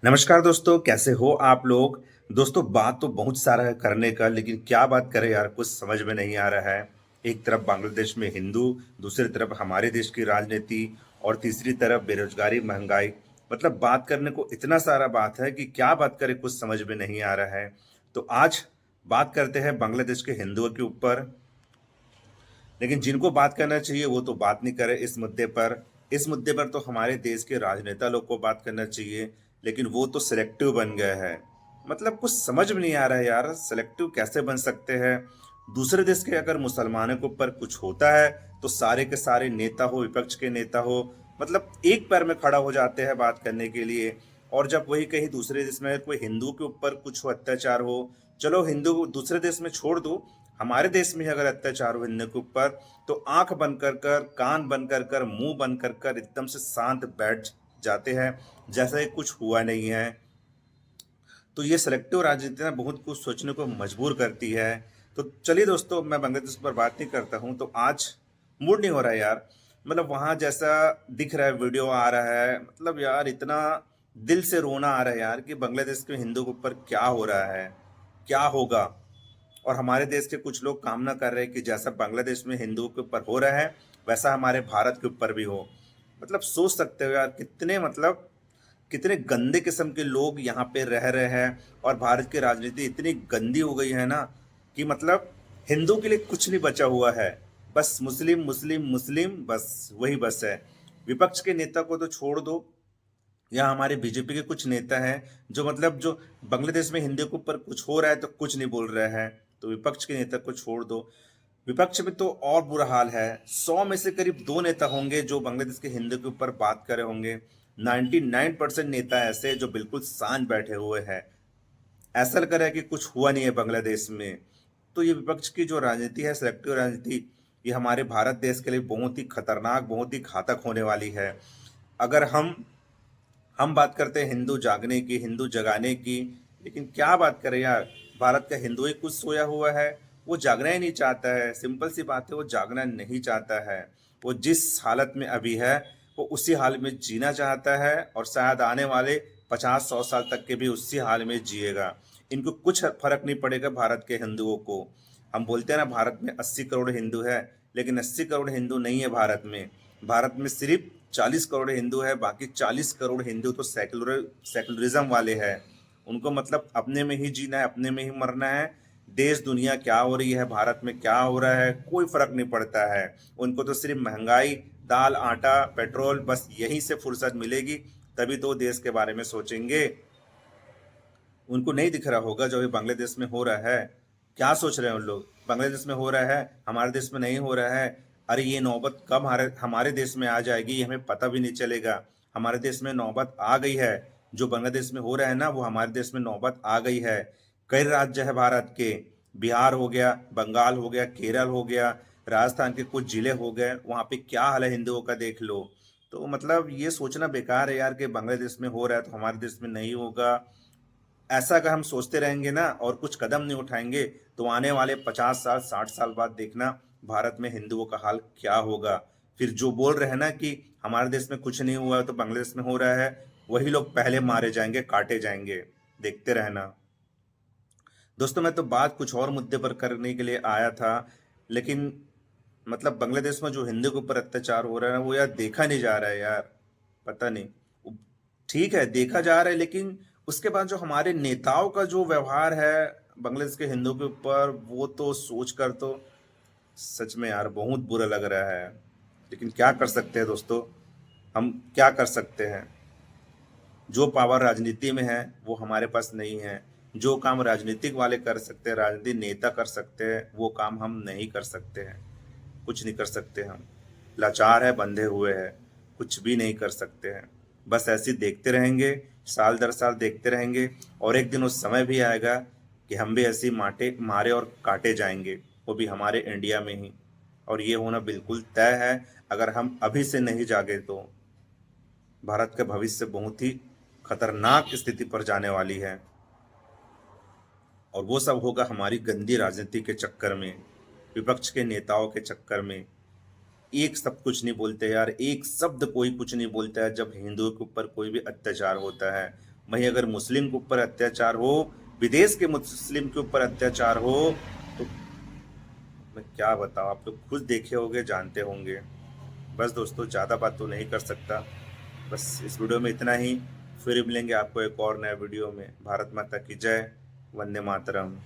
नमस्कार दोस्तों, कैसे हो आप लोग। दोस्तों, बात तो बहुत सारा है करने का, लेकिन क्या बात करें यार, कुछ समझ में नहीं आ रहा है। एक तरफ बांग्लादेश में हिंदू, दूसरी तरफ हमारे देश की राजनीति, और तीसरी तरफ बेरोजगारी, महंगाई। मतलब बात करने को इतना सारा बात है कि क्या बात करें, कुछ समझ में नहीं आ रहा है। तो आज बात करते हैं बांग्लादेश के हिंदुओं के ऊपर। लेकिन जिनको बात करना चाहिए वो तो बात नहीं करे इस मुद्दे पर। इस मुद्दे पर तो हमारे देश के राजनेता लोग को बात करना चाहिए, लेकिन वो तो सिलेक्टिव बन गए हैं। मतलब कुछ समझ में नहीं आ रहा है यार, सिलेक्टिव कैसे बन सकते हैं। दूसरे देश के अगर मुसलमानों के ऊपर कुछ होता है तो सारे के सारे नेता हो, विपक्ष के नेता हो, मतलब एक पैर में खड़ा हो जाते हैं बात करने के लिए। और जब वही कहीं दूसरे देश में कोई हिंदू के ऊपर कुछ हो, अत्याचार हो, चलो हिंदू को दूसरे देश में छोड़ दो, हमारे देश में ही अगर अत्याचार हो हिंदू के ऊपर, तो आंख बंद कर कर, कान बंद कर कर, मुंह बंद कर कर एकदम से शांत बैठ जाते हैं, जैसा कि कुछ हुआ नहीं है। तो ये सिलेक्टिव राजनीति ना बहुत कुछ सोचने को मजबूर करती है। तो चलिए दोस्तों, मैं बांग्लादेश पर बात नहीं करता हूँ, तो आज मूड नहीं हो रहा है यार। मतलब वहाँ जैसा दिख रहा है, वीडियो आ रहा है, मतलब यार इतना दिल से रोना आ रहा है यार कि बांग्लादेश के हिंदू के ऊपर क्या हो रहा है, क्या होगा। और हमारे देश के कुछ लोग कामना कर रहे हैं कि जैसा बांग्लादेश में हिंदुओं के ऊपर हो रहा है वैसा हमारे भारत के ऊपर भी हो। मतलब सोच सकते हो यार, कितने मतलब कितने गंदे किस्म के लोग यहाँ पे रह रहे हैं। और भारत की राजनीति इतनी गंदी हो गई है ना कि मतलब हिंदू के लिए कुछ नहीं बचा हुआ है। बस मुस्लिम मुस्लिम मुस्लिम, बस वही बस है। विपक्ष के नेता को तो छोड़ दो, या हमारे बीजेपी के कुछ नेता हैं जो मतलब जो बांग्लादेश में हिंदू के ऊपर कुछ हो रहा है तो कुछ नहीं बोल रहे हैं। तो विपक्ष के नेता को छोड़ दो, विपक्ष में तो और बुरा हाल है। 100 में से करीब 2 नेता होंगे जो बांग्लादेश के हिंदू के ऊपर बात करे होंगे। 99% नेता ऐसे जो बिल्कुल शांत बैठे हुए हैं, ऐसा लग रहा है कि कुछ हुआ नहीं है बांग्लादेश में। तो ये विपक्ष की जो राजनीति है, सिलेक्टिव राजनीति, ये हमारे भारत देश के लिए बहुत ही खतरनाक, बहुत ही घातक होने वाली है। अगर हम बात करते हैं हिंदू जागने की, हिंदू जगाने की, लेकिन क्या बात करें यार, भारत का हिंदू ही कुछ सोया हुआ है। वो जागना ही नहीं चाहता है, सिंपल सी बात है, वो जागना नहीं चाहता है। वो जिस हालत में अभी है वो उसी हाल में जीना चाहता है, और शायद आने वाले 50-100 साल तक के भी उसी हाल में जिएगा। इनको कुछ फर्क नहीं पड़ेगा भारत के हिंदुओं को। हम बोलते हैं ना भारत में 80 करोड़ हिंदू है, लेकिन 80 करोड़ हिंदू नहीं है भारत में। भारत में सिर्फ 40 करोड़ हिंदू है, बाकी 40 करोड़ हिंदू तो सेकुलरिज्म वाले हैं। उनको मतलब अपने में ही जीना है, अपने में ही मरना है। देश दुनिया क्या हो रही है, भारत में क्या हो रहा है, कोई फर्क नहीं पड़ता है। उनको तो सिर्फ महंगाई, दाल आटा पेट्रोल, बस यहीं से फुर्सत मिलेगी तभी तो देश के बारे में सोचेंगे। उनको नहीं दिख रहा होगा जो अभी बांग्लादेश में हो रहा है। क्या सोच रहे हैं उन लोग, बांग्लादेश में हो रहा है, हमारे देश में नहीं हो रहा है। अरे ये नौबत कब हमारे हमारे देश में आ जाएगी ये हमें पता भी नहीं चलेगा। हमारे देश में नौबत आ गई है। जो बांग्लादेश में हो रहा है ना, वो हमारे देश में नौबत आ गई है। कई राज्य है भारत के, बिहार हो गया, बंगाल हो गया, केरल हो गया, राजस्थान के कुछ जिले हो गए, वहाँ पे क्या हाल है हिंदुओं का देख लो। तो मतलब ये सोचना बेकार है यार कि बांग्लादेश में हो रहा है तो हमारे देश में नहीं होगा। ऐसा अगर हम सोचते रहेंगे ना और कुछ कदम नहीं उठाएंगे, तो आने वाले 50 साल 60 साल बाद देखना भारत में हिंदुओं का हाल क्या होगा। फिर जो बोल रहे हैं ना कि हमारे देश में कुछ नहीं हुआ तो बांग्लादेश में हो रहा है, वही लोग पहले मारे जाएंगे, काटे जाएंगे। देखते रहना। दोस्तों, मैं तो बात कुछ और मुद्दे पर करने के लिए आया था, लेकिन मतलब बांग्लादेश में जो हिंदू के ऊपर अत्याचार हो रहा है ना, वो यार देखा नहीं जा रहा है यार। पता नहीं। ठीक है, देखा जा रहा है, लेकिन उसके बाद जो हमारे नेताओं का जो व्यवहार है बांग्लादेश के हिंदुओं के ऊपर, वो तो सोच कर तो सच में यार बहुत बुरा लग रहा है। लेकिन क्या कर सकते हैं दोस्तों, हम क्या कर सकते हैं। जो पावर राजनीति में है वो हमारे पास नहीं है। जो काम राजनीतिक वाले कर सकते हैं, राजनीतिक नेता कर सकते हैं, वो काम हम नहीं कर सकते हैं। कुछ नहीं कर सकते हम। लाचार है, बंधे हुए हैं, कुछ भी नहीं कर सकते हैं। बस ऐसे ही देखते रहेंगे, साल दर साल देखते रहेंगे, और एक दिन उस समय भी आएगा कि हम भी ऐसे ही माटे मारे और काटे जाएंगे, वो भी हमारे इंडिया में ही। और ये होना बिल्कुल तय है। अगर हम अभी से नहीं जागे तो भारत का भविष्य बहुत ही खतरनाक स्थिति पर जाने वाली है। और वो सब होगा हमारी गंदी राजनीति के चक्कर में, विपक्ष के नेताओं के चक्कर में। एक शब्द कुछ नहीं बोलते यार, एक शब्द कोई कुछ नहीं बोलता है जब हिंदुओं के ऊपर कोई भी अत्याचार होता है। वहीं अगर मुस्लिम के ऊपर अत्याचार हो, विदेश के मुस्लिम के ऊपर अत्याचार हो, तो मैं क्या बताऊं, आप लोग खुद देखे होंगे, जानते होंगे। बस दोस्तों, ज़्यादा बात तो नहीं कर सकता। बस इस वीडियो में इतना ही। फिर मिलेंगे आपको एक और नया वीडियो में। भारत माता की जय। वंदे मातरम।